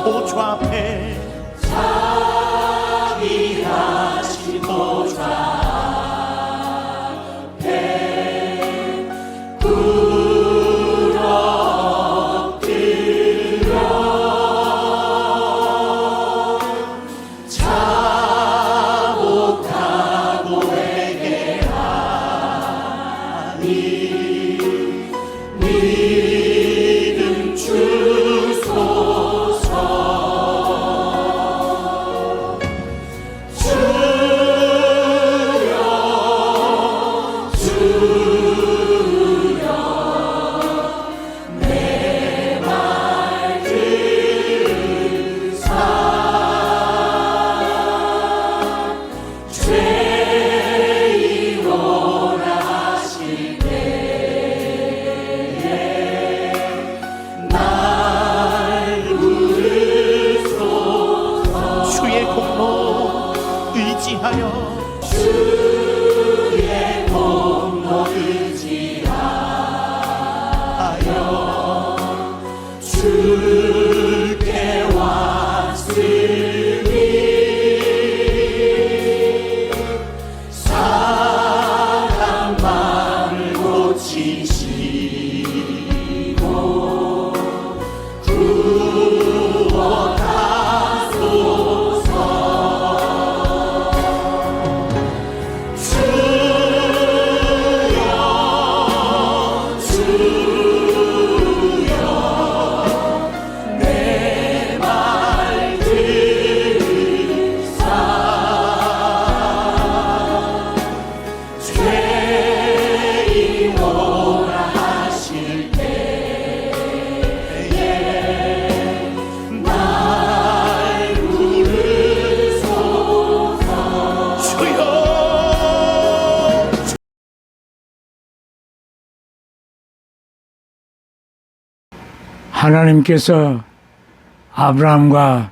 보좌 앞에 자비하신 보좌 주의 공로 의지하여 주께 왔으니 사람 마음을 고치시고 하나님께서 아브라함과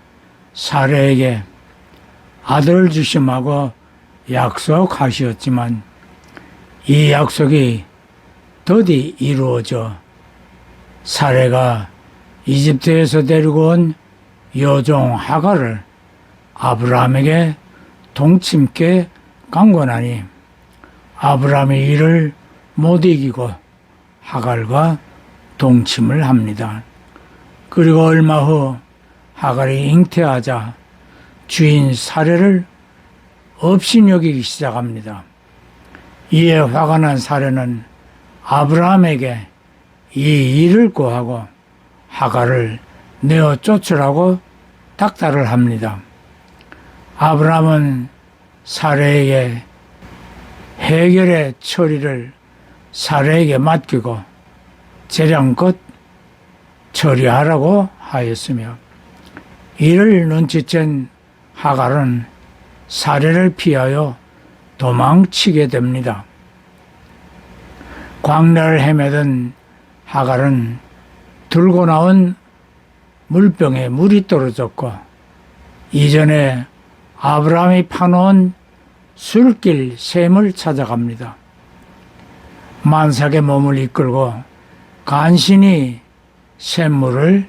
사라에게 아들을 주심하고 약속하셨지만 이 약속이 더디 이루어져 사라가 이집트에서 데리고 온 여종 하갈을 아브라함에게 동침께 강권하니 아브라함이 이를 못 이기고 하갈과 동침을 합니다. 그리고 얼마 후 하갈이 잉태하자 주인 사라를 업신여기기 시작합니다. 이에 화가 난 사라는 아브라함에게 이 일을 고하고 하갈을 내어 쫓으라고 닥달을 합니다. 아브라함은 사라에게 해결의 처리를 사라에게 맡기고 재량껏 처리하라고 하였으며 이를 눈치챈 하갈은 사라를 피하여 도망치게 됩니다. 광야를 헤매던 하갈은 들고 나온 물병에 물이 떨어졌고 이전에 아브라함이 파놓은 술길 샘을 찾아갑니다. 만삭의 몸을 이끌고 간신히 샘물을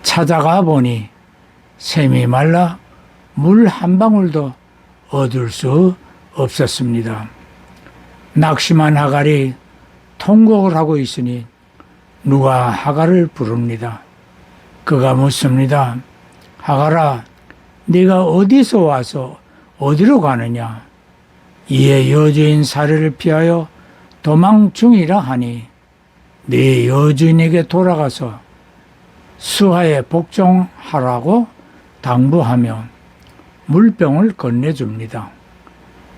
찾아가 보니 샘이 말라 물 한 방울도 얻을 수 없었습니다. 낙심한 하갈이 통곡을 하고 있으니 누가 하갈을 부릅니다. 그가 묻습니다. 하갈아, 네가 어디서 와서 어디로 가느냐? 이에 여주인 사라를 피하여 도망 중이라 하니 네 여주인에게 돌아가서 수하에 복종하라고 당부하며 물병을 건네줍니다.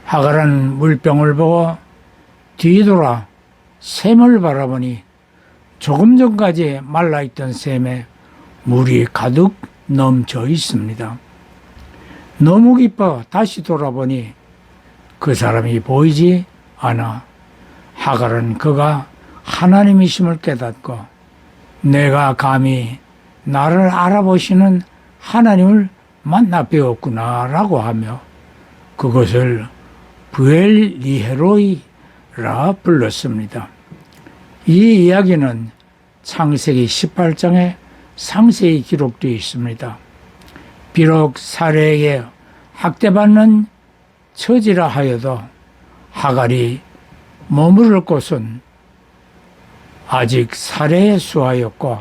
하갈은 물병을 보고 뒤돌아 샘을 바라보니 조금 전까지 말라있던 샘에 물이 가득 넘쳐 있습니다. 너무 기뻐 다시 돌아보니 그 사람이 보이지 않아 하갈은 그가 하나님이심을 깨닫고 내가 감히 나를 알아보시는 하나님을 만나 배웠구나 라고 하며 그것을 브엘리헤로이라 불렀습니다. 이 이야기는 창세기 18장에 상세히 기록되어 있습니다. 비록 사례에게 학대받는 처지라 하여도 하갈이 머무를 곳은 아직 사례의 수하였고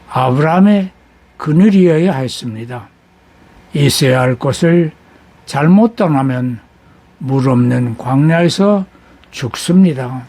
아브라함의 그늘이어야 했습니다. 있어야 할 곳을 잘못 떠나면 물 없는 광야에서 죽습니다.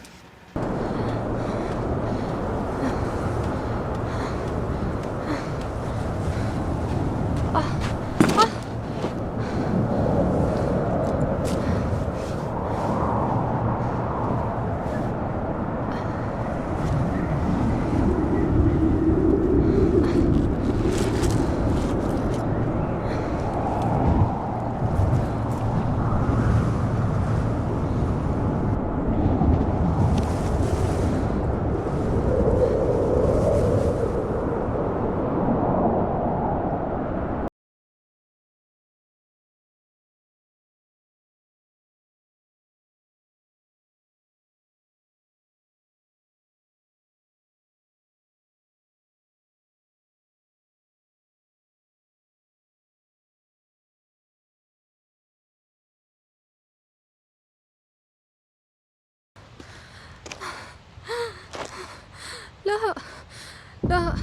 لا لا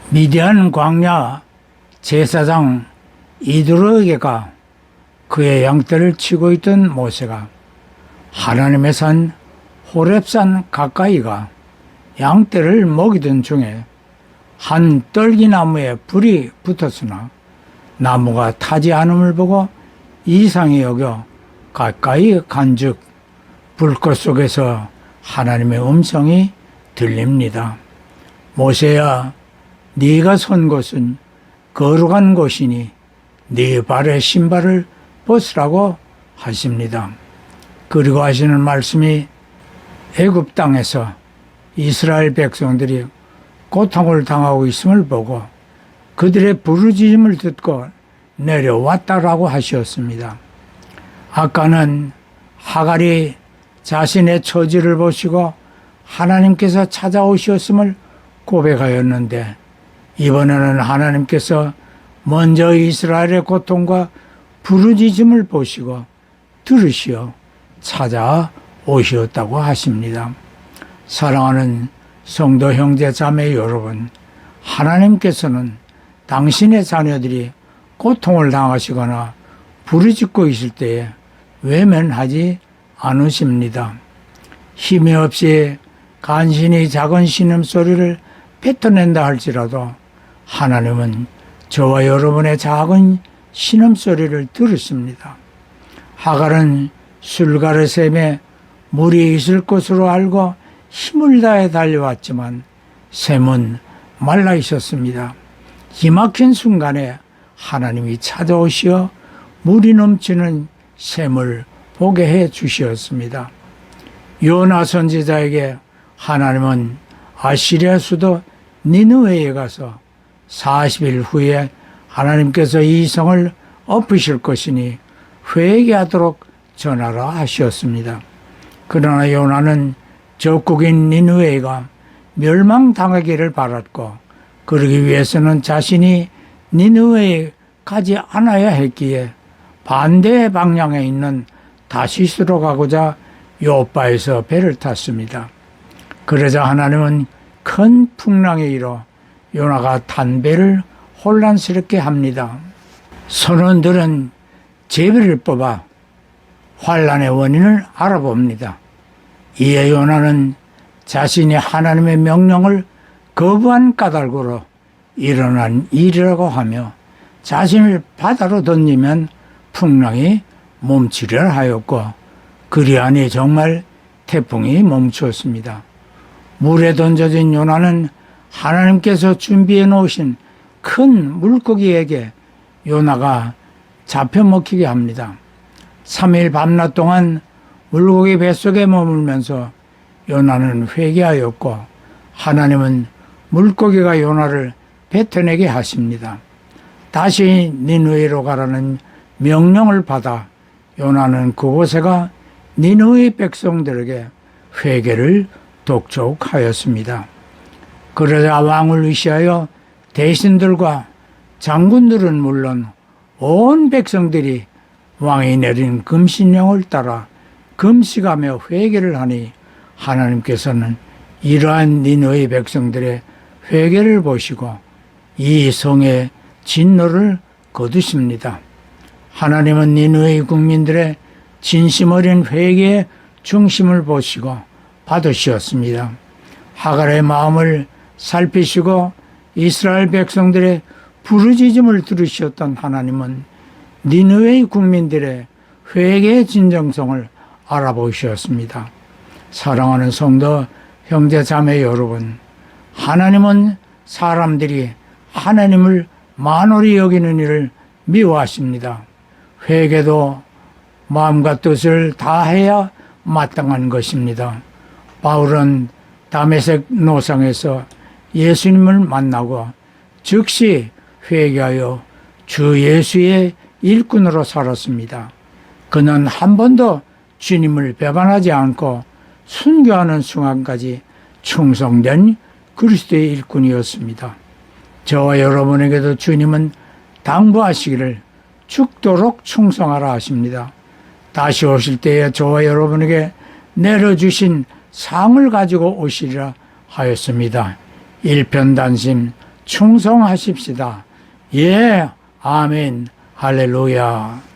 미디안 광야 제사장 이드로에게가 그의 양떼를 치고 있던 모세가 하나님의 산 호렙산 가까이가 양떼를 먹이던 중에 한 떨기나무에 불이 붙었으나 나무가 타지 않음을 보고 이상히 여겨 가까이 간즉 불꽃 속에서 하나님의 음성이 들립니다. 모세야, 네가 선 곳은 거룩한 곳이니 네 발의 신발을 벗으라고 하십니다. 그리고 하시는 말씀이 애굽 땅에서 이스라엘 백성들이 고통을 당하고 있음을 보고 그들의 부르짖음을 듣고 내려왔다라고 하셨습니다. 아까는 하갈이 자신의 처지를 보시고 하나님께서 찾아오셨음을 고백하였는데, 이번에는 하나님께서 먼저 이스라엘의 고통과 부르짖음을 보시고 들으시어 찾아오셨다고 하십니다. 사랑하는 성도 형제 자매 여러분, 하나님께서는 당신의 자녀들이 고통을 당하시거나 부르짖고 있을 때에 외면하지 않으십니다. 힘이 없이 간신히 작은 신음소리를 뱉어낸다 할지라도 하나님은 저와 여러분의 작은 신음소리를 들으십니다. 하갈은 술가르샘에 물이 있을 것으로 알고 힘을 다해 달려왔지만 샘은 말라 있었습니다. 기막힌 순간에 하나님이 찾아오시어 물이 넘치는 샘을 보게 해 주셨습니다. 요나 선지자에게 하나님은 아시리아 수도 니느웨에 가서 40일 후에 하나님께서 이 성을 엎으실 것이니 회개하도록 전하라 하셨습니다. 그러나 요나는 적국인 니느웨가 멸망당하기를 바랐고, 그러기 위해서는 자신이 니느웨에 가지 않아야 했기에 반대 방향에 있는 다시스로 가고자 요바에서 배를 탔습니다. 그러자 하나님은 큰 풍랑에 일어 요나가 탄 배를 혼란스럽게 합니다. 선원들은 제비를 뽑아 환란의 원인을 알아봅니다. 이에 요나는 자신이 하나님의 명령을 거부한 까닭으로 일어난 일이라고 하며 자신을 바다로 던지면 풍랑이 멈추려 하였고, 그리하니 정말 태풍이 멈추었습니다. 물에 던져진 요나는 하나님께서 준비해 놓으신 큰 물고기에게 요나가 잡혀 먹히게 합니다. 3일 밤낮 동안 물고기 뱃속에 머물면서 요나는 회개하였고, 하나님은 물고기가 요나를 뱉어내게 하십니다. 다시 니느웨로 가라는 명령을 받아 요나는 그곳에 가 니느웨 백성들에게 회개를 독촉하였습니다. 그러자 왕을 의시하여 대신들과 장군들은 물론 온 백성들이 왕이 내린 금신령을 따라 금식하며 회개를 하니 하나님께서는 이러한 니느웨 백성들의 회개를 보시고 이 성의 진노를 거두십니다. 하나님은 니느웨 국민들의 진심 어린 회개의 중심을 보시고 받으셨습니다. 하갈의 마음을 살피시고 이스라엘 백성들의 부르짖음을 들으셨던 하나님은 니느웨 국민들의 회개의 진정성을 알아보셨습니다. 사랑하는 성도 형제 자매 여러분, 하나님은 사람들이 하나님을 만홀히 여기는 일을 미워하십니다. 회개도 마음과 뜻을 다해야 마땅한 것입니다. 바울은 다메섹 노상에서 예수님을 만나고 즉시 회개하여 주 예수의 일꾼으로 살았습니다. 그는 한 번도 주님을 배반하지 않고 순교하는 순간까지 충성된 그리스도의 일꾼이었습니다. 저와 여러분에게도 주님은 당부하시기를 죽도록 충성하라 하십니다. 다시 오실 때에 저와 여러분에게 내려주신 상을 가지고 오시리라 하였습니다. 일편단심 충성하십시다. 예, 아멘, 할렐루야.